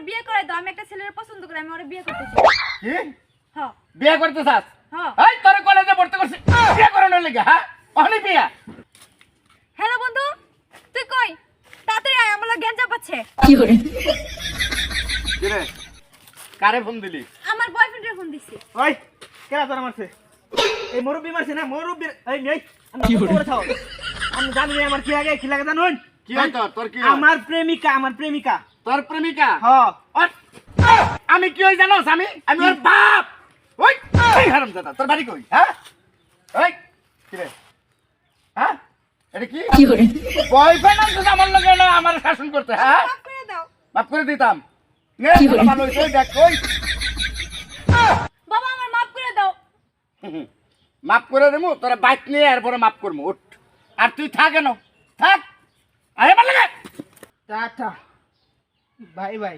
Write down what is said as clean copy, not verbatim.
বিয়ে করে দাও, আমি একটা ছেলের পছন্দ করি, আমি ওরে বিয়ে করতে চাই। কি হ্যাঁ বিয়ে করতে চাস? হ্যাঁ। এই তোর কলেজে ভর্তি করছিস বিয়ে করানোর লাগি? হ্যাঁ অহনি বিয়া? হ্যালো বন্ধু, তুই কই? তাড়াতাড়ি আয়, আমার জ্ঞান চাপাচ্ছে। কি রে কারে ফোন দিলি? আমার বয়ফ্রেন্ডের ফোন দিছি। ওই কেরা তোর মারছে? এই মুরব্বি মারছে না? মুরব্বি এই নেই কি করে থাও? আমি জানি না আমার কি আগে কি লাগে জানুন? কি হয় তোর কি হয়? আমার প্রেমিকা তোর প্রেমিকা? হ্যাঁ আমি কি হই জানোস? আমি ওর বাপ। ওই এই হারামজাদা, তোর বাড়ি কই? হ্যাঁ ওই কি রে? হ্যাঁ এটা কি বয়ফ্রেন্ড আনছিস আমার লগে না আমার শাসন করতে? হ্যাঁ মাফ করে দাও মাফ করে দিতাম। নে ভালো হইছে, ওই দেখ কই বাবা, আমার মাফ করে দাও। মাফ করে দেবো তোরা বাইক নিয়ে এরপরে মাফ করবো। উঠ আর তুই থাক কেন? থাক আরে ভালো লাগে। Tata bye bye.